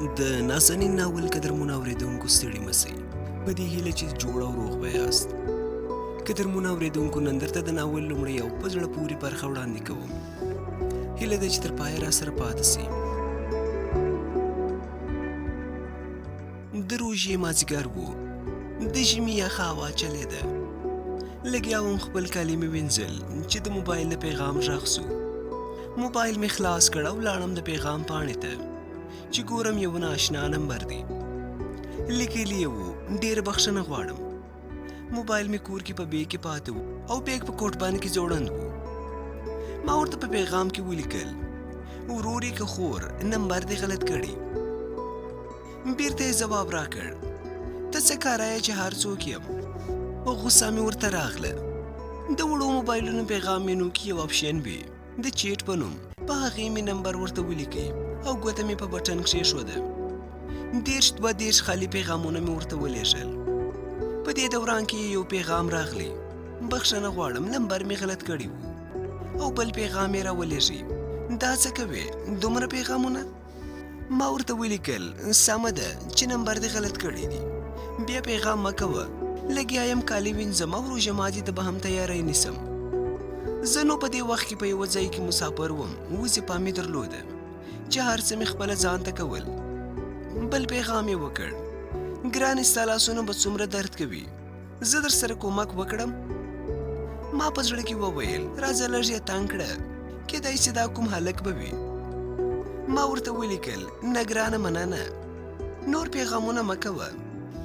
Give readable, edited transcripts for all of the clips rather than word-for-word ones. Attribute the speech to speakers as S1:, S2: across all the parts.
S1: د نازنین ناول قدرمنو اورېدونکو ستړي مسئ په دې هیله چې جوړ او روغ به یاست. قدرمنو اورېدونکو نن درته د ناول لومړی او په زړه پورې برخه وړاندې کوم. هیله ده چې تر پایه راسره پاتې سئ. د روژې مازدیګر و. د ژمي یخه هوا چلېده. لګیا وم خپل کالي مې وینځل چې د موبایل د پیغام غږ سو. موبایل مې خلاص کړ او لاړم د پیغام پاڼې ته چې ګورم یو ناشنا نمبر دی. لیکلي یې وو ډېره بخښنه غواړم. موبایل مې کور کې په بیګ کې پاتې و او بیګ په کوټ باندې کې ځوړند و. ما ورته په پیغام کې ولیکل ورور یې که خور نمبر دې غلط کړی. بیرته یې ځواب راکړ ته څه کاره چې هر څوک یم. غوسه مې ورته راغله. د وړو موبایلونو پیغام مینو کې یو اپشن وي د چیټ په نوم. په هغې مې نمبر ورته ولیکئ او ګوته مې په بټن کښېښوده. 30-32 خالي پیغامونه مې ورته ولېږل. په دې دوران کې یو پیغام راغلی بخښنه غواړم نمبر مې غلط کړی و. او بل پیغام یې راولېږي دا څه کوې دومره پیغامونه. ما ورته ولیکل سمه ده چې نمبر دې غلط کړی دی بیا پیغام مه کوه. لګیا یم کالي وینځم او روژه ماتي ته به هم تیاری نیسم. زه نو په دې وخت کې په یوه ځای کې مسافر وم. وظیفه مې درلوده چې هر څه مې خپله ځان ته کول. بل پیغام یې وکړ ګرانې ستا لاسونه به څومره درد کوي زه در سره کومک وکړم. ما په زړه کې وویل راځه لږ یې تنګ کړه کیدای شي دا کوم هلک به وي. ما ورته ولیکل نه ګرانه مننه نور پیغامونه مه کوه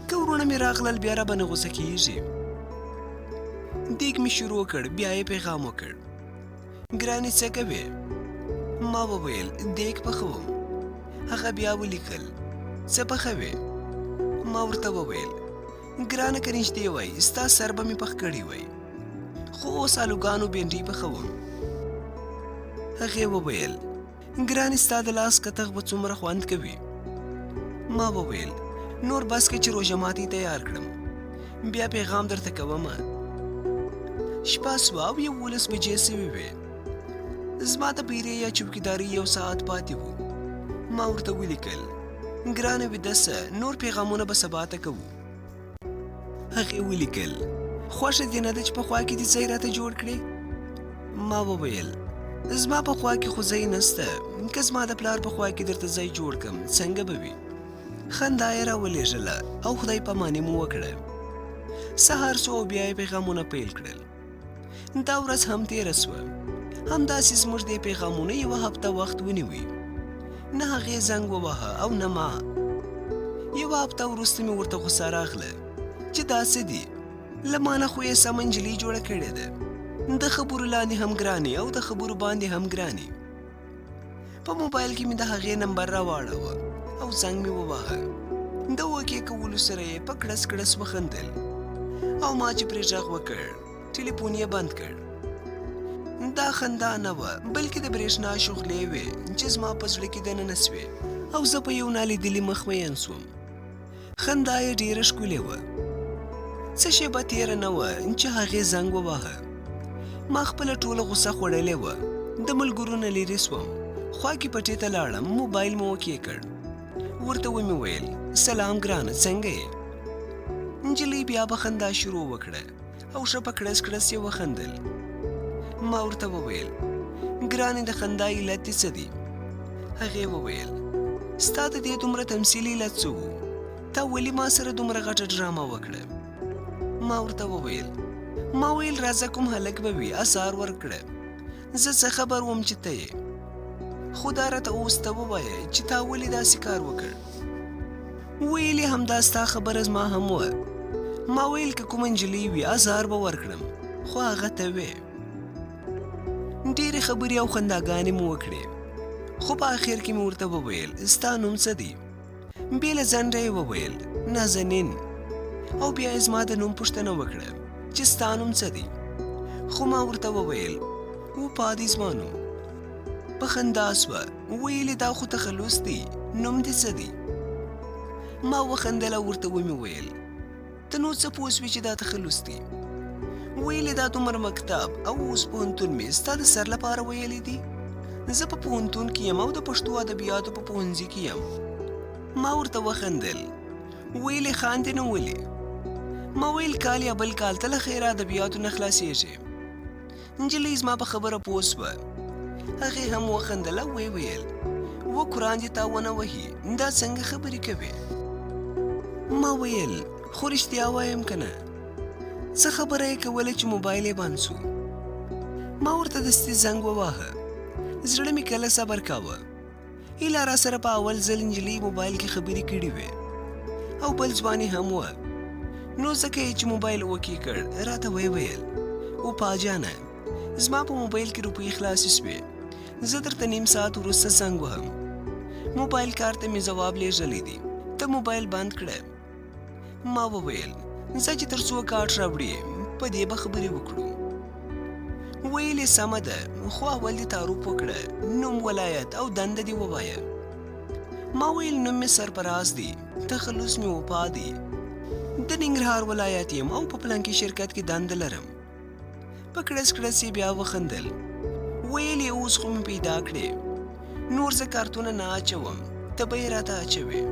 S1: که ورونه مې راغلل بیا راباندې غوسه کېږي. دیګ مې شروع کړ بیا یې پیغام وکړ ګرانې څه کوې. ما وویل دیګ پخوم. هغه بیا ولیکل څه پخوې. ما ورته وویل ګرانه که نږدې وای ستا سر به مې پخ کړی وای خو اوس الوګانو بینډۍ پخوم. هغې وویل ګرانې ستا د لاس کتغ به څومره خوند کوي. ما وویل نور بس کې چې روژه ماتي تیار کړم بیا پیغام درته کومه. شپه سوه او 11 بجې سوې وې. زما د پیرې یا چوکیداري یو ساعت پاتې و. ما ورته ولیکل ګرانه ویده سه نور پیغامونه به سبا ته کوو. هغې ولیکل خوښه دې نه ده چې په خوا کې دې ځای راته جوړ کړې. ما وویل زما په خوا کې خو ځای نسته که زما د پلار په خوا کې درته ځای جوړ کړم څنګه به وي. خندا یې راولېږله او خدای پاماني مو وکړه. سهار سو او بیا یې پیغامونه پیل کړل. دا ورځ هم تېره سوه. همداسې زموږ دې پیغامونه یوه هفته وخت ونیوي. نه هغې زنګ وواهه او نه ما. یوه هفته وروسته مې ورته غوسه راغله چې دا څه دي له ما نه خو یې سمه نجلۍ جوړه کړې ده. د خبرو لاندې هم ګرانې او د خبرو باندې هم ګرانې. په موبایل کې مې د هغې نمبر راواړوه او زنګ مې وواهه. د وکې کولو سره یې په کړس کړس وخندل او ما چې پرې غږ وکړ ټلیفون یې بند کړ. دا خندا نه وه بلکې د برېښنا شغلې وې چې زما په زړه کې دننه سوې او زه په یو نالیدلي مخ مین سوم. خندا یې ډېره ښکلې وه. څه شېبه تېره نه وه چې هغې زنګ وواهه. ما خپله ټوله غوسه خوړلې وه. د ملګرو نه لرې سوم. خوا کې پټې ته لاړم موبایل مې وکېکړ. ورته ومې ویل سلام ګرانه څنګه یې. نجلۍ بیا به خندا شروع وکړه او ښه په کړس کړس یې وخندل. ما ورته وویل ګرانې د خندا علت دې څه دی. هغې وویل ستا د دې دومره تمثیل علت څه و. تا ولې ما سره دومره غټه ډرامه وکړه. ما ورته وویل ما ویل راځه کوم هلک به وي اثار ورکړه. زه څه خبر وم چې ته یې خو دا راته اوس ته ووایه چې تا ولې داسې کار وکړ. ویلې همدا ستا خبره زما هم وه. ما ویل که کومه نجلۍ وي ازار به ورکړم خو هغه ته وې. ډېرې خبرې او خنداګانې مو وکړې خو په آخر کې مې ورته وویل ستا نوم څه دی. بې له ځنډه یې وویل نازنین او بیا یې زما د نوم پوښتنه وکړه چې ستا نوم څه دی. خو ما ورته وویل پادې زما نوم. په خندا سوه ویلې دا خو تخلص دی نوم دې څه دی. ما وخندل او ورته ومې ویل ته نو څه پوه سوې چې دا تخلص دی. ویلې دا دومره مکتب او اوس پوهنتون مې ستا د سر لپاره ویلی دي. زه په پوهنتون کې یم او د پښتو ادبیاتو په پوهنځي کې یم. ما ورته وخندل، ویلې خاندې نو ولې؟ ما ویل کال یا بل کال ته له خیره ادبیاتو نه خلاصېږې. نجلۍ زما په خبره پوه سوه، هغې هم وخندل او ویې ویل و قرآن دې تا ونه وهي، دا څنګه خبرې کوې؟ ما ویل خو رښتیا وایم که نه؟ څه خبره یې کوله چې موبایل یې بند سو؟ ما ورته دستي زنګ وواهه، زړه مې کله صبر کاوه. ایله را سره په اول ځل نجلۍ موبایل کې خبرې کړې وې او بل ځوان هم وه. نو ځکه یې چې موبایل وکې کړ راته ویې ویل اوپا جانه زما په موبایل کې روپۍ خلاصې سوې، زه درته نیم ساعت وروسته زنګ وهم. موبایل کار ته مې ځواب لیږلی دی، ته موبایل بند کړه. ما وویل ځه چې تر څو کارت راوړې په دې به خبرې وکړو. ویلې سمه ده، خو اول دې تعارف وکړه، نوم، ولایت او دنده دې ووایه. ما ویل نوم مې سرفراز دی، تخلص مې وفا دی، د ننګرهار ولایت یم او په پلانکي شرکت کې دنده لرم. په کړس کړس یې بیا وخندل، ویل یې اوس خو مې پیدا کړې، نور زه کارتونه نه اچوم، ته به یې راته اچوې.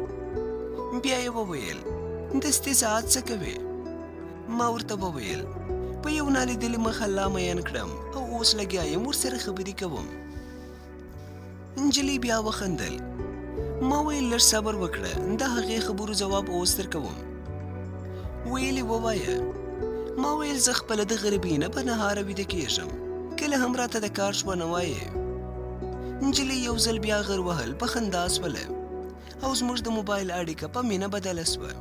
S1: بیا یې وویل دستي ساعت څه کوې؟ ما ورته وویل په یو نالیدلي مخ الله مین کړم او اوس لګیا یم ورسره خبرې کوم. نجلۍ بیا وخندل. ما ویل لږ صبر وکړه، د هغې خبرو جواب اوس درکوم. ویلې ووایه. ما ویل زه خپله د غریبۍ نه په نهاره ویده کېږم، کله هم راته د کار شوه نه وایې. نجلۍ یو ځل بیا غر وهل، په خندا سوله او زموږ د موبایل اړیکه په مینه بدله سوه.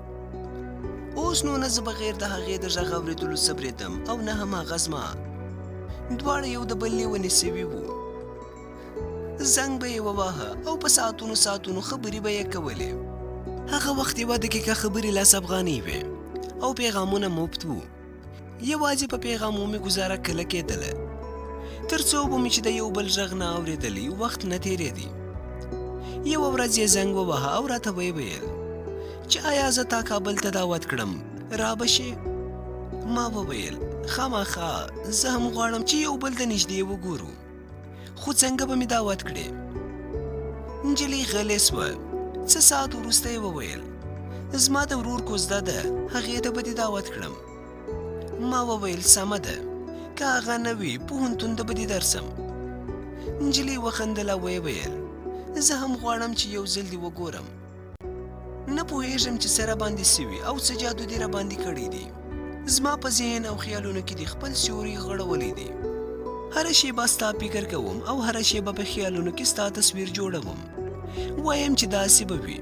S1: اوس نو نه زه بغیر د هغې د غږ اورېدلو صبرېدم او نه هم هغه زما. دواړه یو د بل لیونې سوي وو. زنګ به یې وواهه او په ساعتونو ساعتونو خبرې به یې کولې. هغه وخت یوه دقیقه خبرې 10 افغانۍ وې او پیغامونه مفت وو. یوازې په پیغامو مې ګزاره کله کېدله، تر څو به مې چې د یو بل غږ نه اورېدلی وخت نه تېرېدی. یوه ورځ یې زنګ وواهه او راته ویې ویل چې آیا زه تا کابل ته دعوت کړم، را به شې؟ ما وویل خامخا زه هم غواړم چې یو بل د نږدې وګورو، خو څنګه به مې دعوت کړې؟ نجلۍ غلې سوه. څه ساعت وروسته یې وویل زما د ورور کوزده ده، هغې ته به دې دعوت کړم. ما وویل سمه ده، که هغه نه وي پوهنتون ته به دې درسم. نجلۍ وخندل او ویې ویل زه هم غواړم چې یو ځل دې وګورم. نه پوهېږم چې څه راباندې سوي او څه جادو دې راباندې کړی دی. زما په ذهن او خیالونو کې دې خپل سیوري غړولی دی. هره شیبه ستا فکر کوم او هره شیبه په خیالونو کې ستا تصویر جوړوم. وایم چې داسې به وي،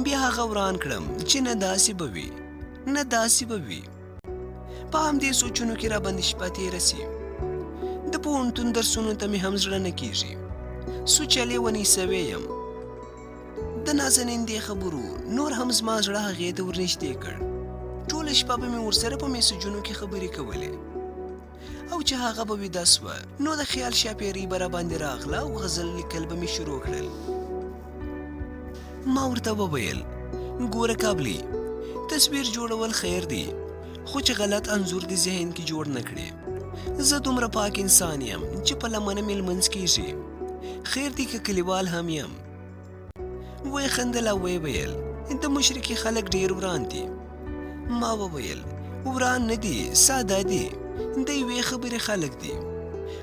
S1: بیا هغه وران کړم چې نه داسې به وي، نه داسې به وي. په همدې سوچونو کې راباندې شپه تېره سي. د پوهنتون درسونو ته مې هم زړه نه کېږي، سوچلې ونې سوی یم. د نازنین دې خبرو نور هم زما زړه هغې ته ورنږدې کړ. ټوله شپه به مې ورسره په میسجونو کې خبرې کولې او چې هغه به ویده سوه نو د خیال شاپیرۍ به راباندې راغله او غزل لیکل به مې شروع کړل. ما ورته وویل ګوره کابلي، تصویر جوړول خیر دی، خو چې غلط انځور دې ذهن کې جوړ نه کړې. زه دومره پاک انسان یم چې په لمنه مې لمونځ کېږي، خیر دی که کلیوال هم یم. وی خندل او وی ویل د مشرقي خلک ډېر وران دي. ما وویل وران نه دي، ساده دي، د یوې خبرې خلک دي،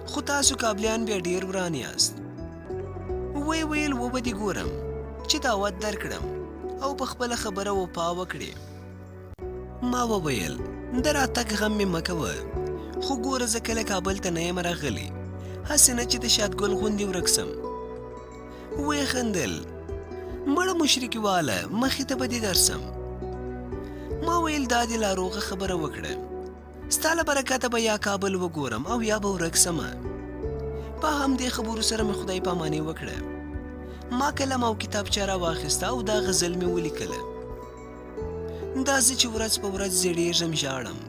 S1: خو تاسو کابلیان بیا ډېر وران یاست. وی ویل وبه دې ګورم چې دعوت درکړم او په خپله خبره وفا وکړې. ما وویل د راتګ غم مې مه کوه، خو ګوره زه کله کابل ته نه یم راغلی، هسې نه چې د شاتګل غوندې ورک سم. وی خندل مړه مشرقي واله، مخې ته به دې درسم. ما ویل دا دې لا روغه خبره وکړه، ستا له برکته به یا کابل وګورم او یا به ورک سمه. په همدې خبرو سره مې خدای پاماني وکړه. ما قلم او کتابچه راواخیسته او دا غزل مې ولیکله. دا زه چې ورځ په ورځ زړېږم ژاړم،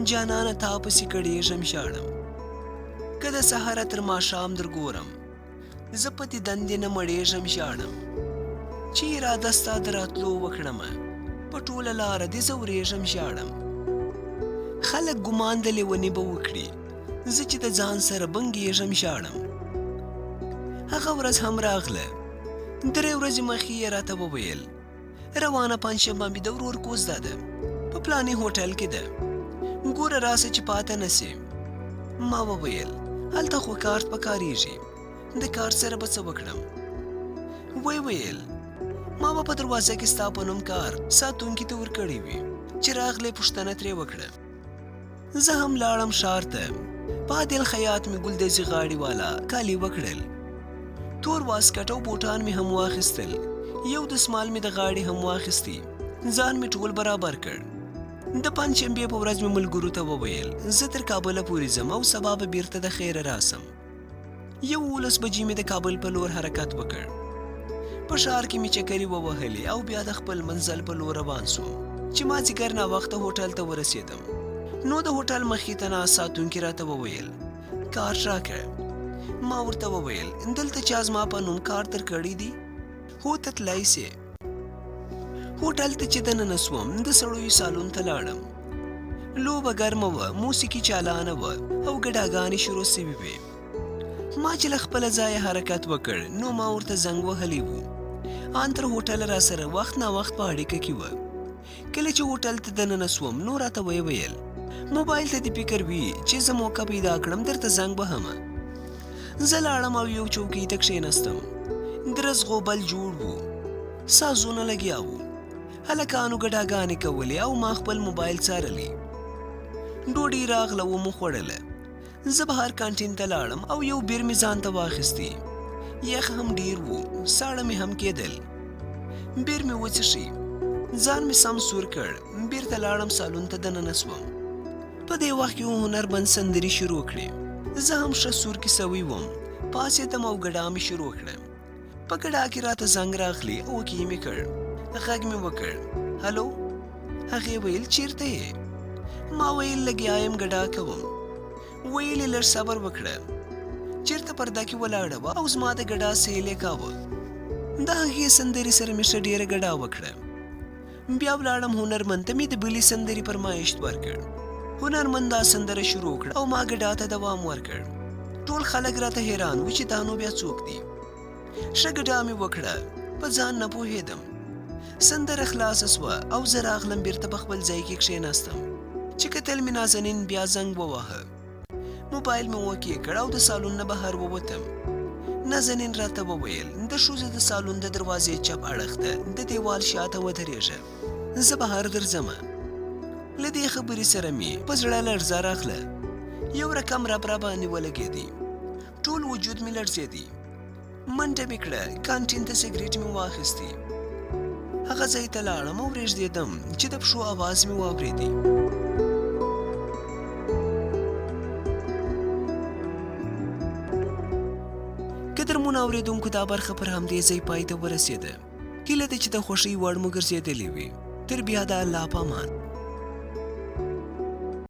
S1: جانانه تا پسې کړېږم ژاړم. که د سهاره تر ماښام در ګورم، زه په دې دندې نه مړېږم ژاړم. چې اراده ستا د راتلو وکړمه، په ټوله لاره دې ځورېږم ژاړم. خلک ګمان د لیونې به وکړي، زه چې د ځان سره بنګېږم ژاړم. هغه ورځ هم راغله، 3 ورځې مخکې یې راته وویل روانه پنجشنبه مې د ورور کوزده ده، په پلاني هوټل کې ده. ګوره راسه چې پاته نسې. ما وویل هلته خو کارت په کاریږي، د کار سره به څه وکړم. وی ویل ما به په دروازه کې ستا په نوم کار ساتونکي ته ورکړی وي چې راغلی پوښتنه ترې وکړه. زه هم لاړم ښار ته. په عادل خیاط مې ګلدزي غاړې والا کالي وکړل. تور واسکټ او بوټان مې هم واخیستل. یو دسمال مې د غاړې هم واخیستی. ځان مې ټول برابر کړ. د پنجشنبې په ورځ مې ملګرو ته وویل زه تر کابله پورې ځم او سبا به بیرته د خیره راسم. 11 بجې مې د کابل په لور حرکت وکړ. په ښار کې مې چکرې ووهلې او بیا د خپل منزل په لور روان سوم چې مازدیګر ناوخته هوټل ته ورسېدم. نو د هوټل مخې ته ناست ساتونکي راته وویل کارت راکړه. ما ورته وویل دلته چا زما په نوم کار درکړی دی؟ هو ته تللی سې. هوټل ته چې دننه سوم د سړیو سالون ته لاړم. لوبه ګرمه وه، موسیقي چالانه وه او ګډاګانې شروع سوي وې. ما چې له خپله ځایه حرکت وکړ نو ما ورته زنګ وهلی و. ان تر هوټل را سره وخت ناوخت په اړیکه کې وه. کله چې هوټل ته دننه سوم نو راته ویل موبایل ته دې فکر وي چې زه موقع پیدا کړم درته زنګ وهمه. زه لاړم او یو چوکۍ ته کښېنستم. درز غوبل جوړ و، سازونه لګیا وو. هلکانو ګډاګانې کولې او ما خپل موبایل څارلی. ډوډۍ راغله ومو خوړله. زه بهر کانټین ته لاړم او یو بیر مې ځان ته واخیستی. یخ هم ډیر و، ساړه مې هم کېدل. بیر مې وڅښي، ځان مې سم سور کړ. بیرته لاړم سالون ته دننه سوم. په دې وخت کې هنرمند سندرې شروع کړې. زه هم ښه سور کې سوی وم. پاڅېدم او ګډا مې شروع کړه. په ګډا کې راته زنګ راغلی او وکې مې کړ. غږ مې وکړ هلو. هغې ویل چیرته یې؟ ما ویل لګیا یم ګډا کوم. ویلې لږ صبر وکړه. چیرته پرده کې ولاړه وه او زما د ګډا سیل یې کاوه. د هغې سندرې سره مې ښه ډېره ګډا وکړه. بیا ولاړم هنرمند ته مې د بلې سندرې فرمایشت ورکړ. هنرمند دا سندره شروع کړه او ما ګډا ته دوام ورکړ. ټول خلک راته حیران و چې دا نو بیا څوک دی. ښه ګډا مې وکړه، په ځان نه پوهېدم. سندره خلاصه سوه او زه راغلم بیرته په خپل ځای کې کښېناستم چې کتل مې نازنین بیا زنګ وواهه. موبایل مې وکې کړ او د سالون نه بهر ووتم. نازنین راته وویل د ښځو د سالون د دروازې چپ اړخ ته د دیوال شاته ودرېږه، زه بهر درځمه. له دې خبرې سره مې په زړه لړزه راغله. یو رقم رب را باندې ولګېدی. ټول وجود مې لړزېدی. منډه مې کړه، کانټین ته سګرېټ مې واخیستی. هغه ځای ته لاړم او رېږدېدم چې د پښو اواز مې واورېدی. قدرمنو اورېدونکو دا برخه پر همدې ځای پای ته ورسېده. هیله ده چې د خوښۍ وړ مو ګرځېدلې وي. تر بیا د الله په امان.